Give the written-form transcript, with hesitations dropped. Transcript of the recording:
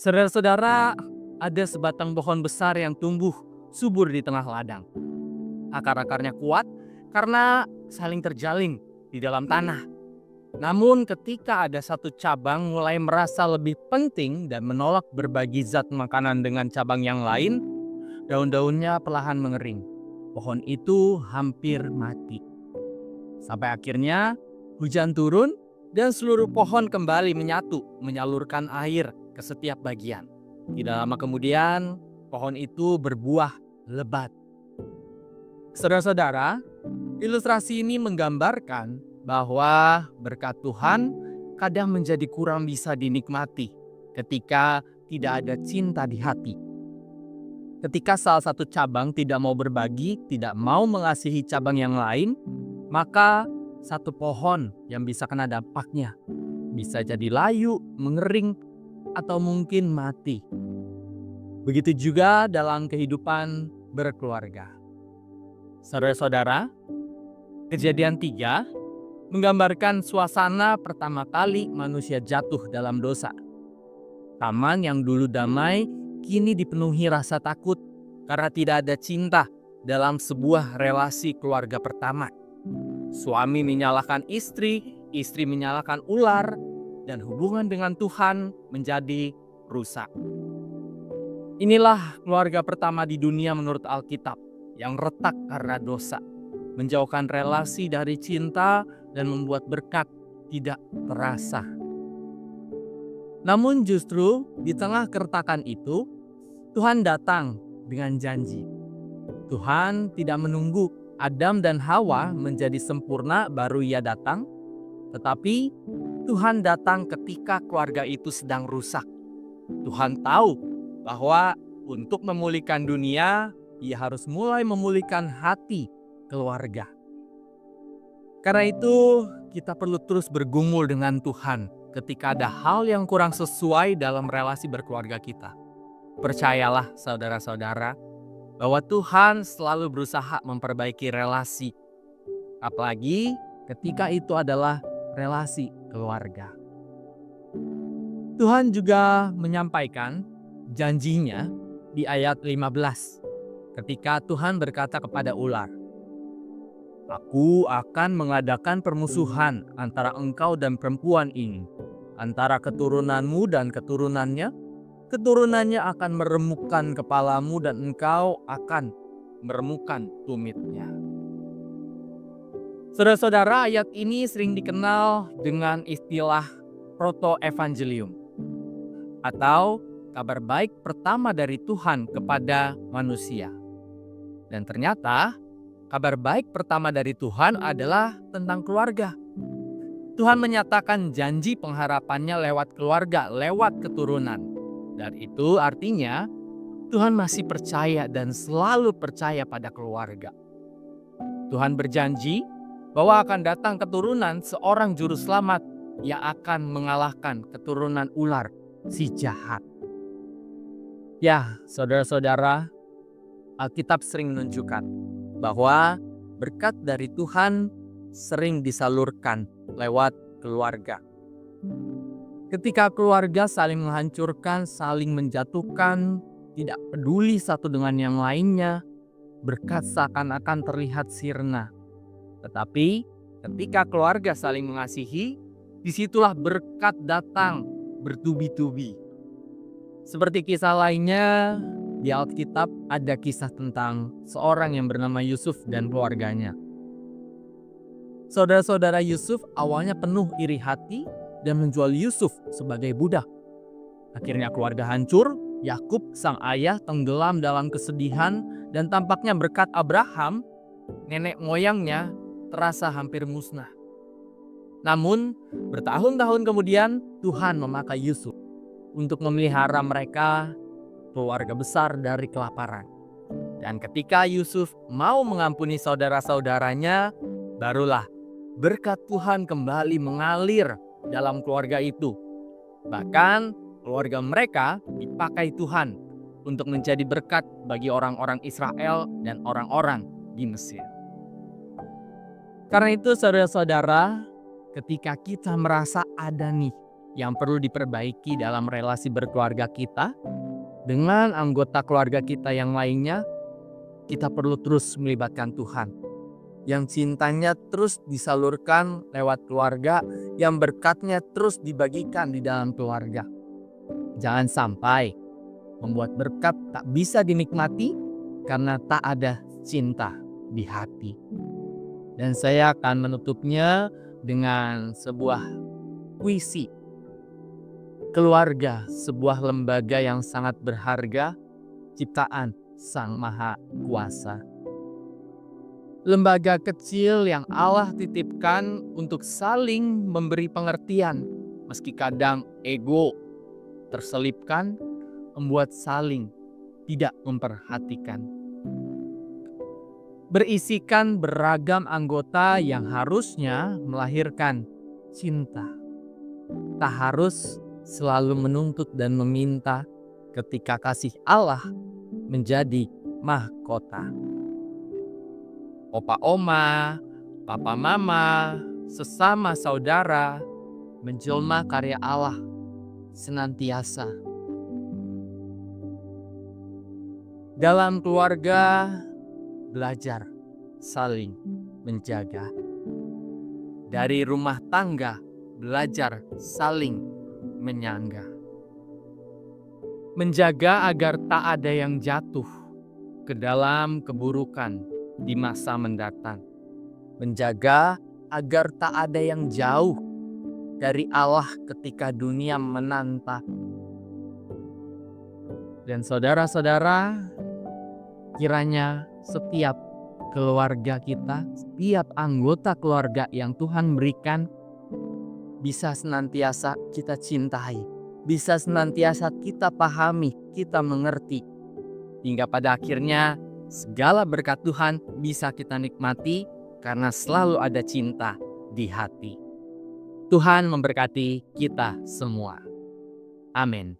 Saudara-saudara, ada sebatang pohon besar yang tumbuh subur di tengah ladang. Akar-akarnya kuat karena saling terjalin di dalam tanah. Namun ketika ada satu cabang mulai merasa lebih penting dan menolak berbagi zat makanan dengan cabang yang lain, daun-daunnya perlahan mengering. Pohon itu hampir mati. Sampai akhirnya hujan turun dan seluruh pohon kembali menyatu, menyalurkan air ke setiap bagian. Tidak lama kemudian, pohon itu berbuah lebat. Saudara-saudara, ilustrasi ini menggambarkan bahwa berkat Tuhan kadang menjadi kurang bisa dinikmati ketika tidak ada cinta di hati. Ketika salah satu cabang tidak mau berbagi, tidak mau mengasihi cabang yang lain, maka satu pohon yang bisa kena dampaknya bisa jadi layu, mengering, atau mungkin mati. Begitu juga dalam kehidupan berkeluarga. Saudara-saudara, Kejadian 3 menggambarkan suasana pertama kali manusia jatuh dalam dosa. Taman yang dulu damai kini dipenuhi rasa takut karena tidak ada cinta dalam sebuah relasi keluarga pertama. Suami menyalahkan istri, istri menyalahkan ular, dan hubungan dengan Tuhan menjadi rusak. Inilah keluarga pertama di dunia menurut Alkitab yang retak karena dosa, menjauhkan relasi dari cinta dan membuat berkat tidak terasa. Namun justru di tengah keretakan itu, Tuhan datang dengan janji. Tuhan tidak menunggu Adam dan Hawa menjadi sempurna baru Ia datang, tetapi Tuhan datang ketika keluarga itu sedang rusak. Tuhan tahu bahwa untuk memulihkan dunia, Ia harus mulai memulihkan hati keluarga. Karena itu, kita perlu terus bergumul dengan Tuhan ketika ada hal yang kurang sesuai dalam relasi berkeluarga kita. Percayalah saudara-saudara, bahwa Tuhan selalu berusaha memperbaiki relasi. Apalagi ketika itu adalah relasi keluarga. Tuhan juga menyampaikan janjinya di ayat 15. Ketika Tuhan berkata kepada ular, "Aku akan mengadakan permusuhan antara engkau dan perempuan ini, antara keturunanmu dan keturunannya. Keturunannya akan meremukkan kepalamu dan engkau akan meremukkan tumitnya." Saudara-saudara, ayat ini sering dikenal dengan istilah proto-evangelium atau kabar baik pertama dari Tuhan kepada manusia. Dan ternyata kabar baik pertama dari Tuhan adalah tentang keluarga. Tuhan menyatakan janji pengharapannya lewat keluarga, lewat keturunan. Dan itu artinya Tuhan masih percaya dan selalu percaya pada keluarga. Tuhan berjanji bahwa akan datang keturunan seorang juru selamat yang akan mengalahkan keturunan ular si jahat. Ya, saudara-saudara, Alkitab sering menunjukkan bahwa berkat dari Tuhan sering disalurkan lewat keluarga. Ketika keluarga saling menghancurkan, saling menjatuhkan, tidak peduli satu dengan yang lainnya, berkat seakan-akan terlihat sirna. Tetapi ketika keluarga saling mengasihi, disitulah berkat datang bertubi-tubi. Seperti kisah lainnya, di Alkitab ada kisah tentang seorang yang bernama Yusuf dan keluarganya. Saudara-saudara Yusuf awalnya penuh iri hati dan menjual Yusuf sebagai budak. Akhirnya keluarga hancur, Yakub sang ayah tenggelam dalam kesedihan, dan tampaknya berkat Abraham, nenek moyangnya, terasa hampir musnah. Namun bertahun-tahun kemudian Tuhan memakai Yusuf untuk memelihara mereka, keluarga besar dari kelaparan. Dan ketika Yusuf mau mengampuni saudara-saudaranya, barulah berkat Tuhan kembali mengalir dalam keluarga itu. Bahkan keluarga mereka dipakai Tuhan untuk menjadi berkat bagi orang-orang Israel dan orang-orang di Mesir. Karena itu saudara-saudara, ketika kita merasa ada nih yang perlu diperbaiki dalam relasi berkeluarga kita dengan anggota keluarga kita yang lainnya, kita perlu terus melibatkan Tuhan. Yang cintanya terus disalurkan lewat keluarga, yang berkatnya terus dibagikan di dalam keluarga. Jangan sampai membuat berkat tak bisa dinikmati karena tak ada cinta di hati. Dan saya akan menutupnya dengan sebuah puisi. Keluarga, sebuah lembaga yang sangat berharga, ciptaan Sang Maha Kuasa. Lembaga kecil yang Allah titipkan untuk saling memberi pengertian, meski kadang ego terselipkan, membuat saling tidak memperhatikan. Berisikan beragam anggota yang harusnya melahirkan cinta. Tak harus selalu menuntut dan meminta ketika kasih Allah menjadi mahkota. Opa oma, papa mama, sesama saudara, menjelma karya Allah senantiasa. Dalam keluarga, belajar saling menjaga. Dari rumah tangga, belajar saling menyangga. Menjaga agar tak ada yang jatuh ke dalam keburukan di masa mendatang. Menjaga agar tak ada yang jauh dari Allah ketika dunia menantang. Dan saudara-saudara, kiranya setiap keluarga kita, setiap anggota keluarga yang Tuhan berikan, bisa senantiasa kita cintai, bisa senantiasa kita pahami, kita mengerti. Hingga pada akhirnya segala berkat Tuhan bisa kita nikmati karena selalu ada cinta di hati. Tuhan memberkati kita semua. Amin.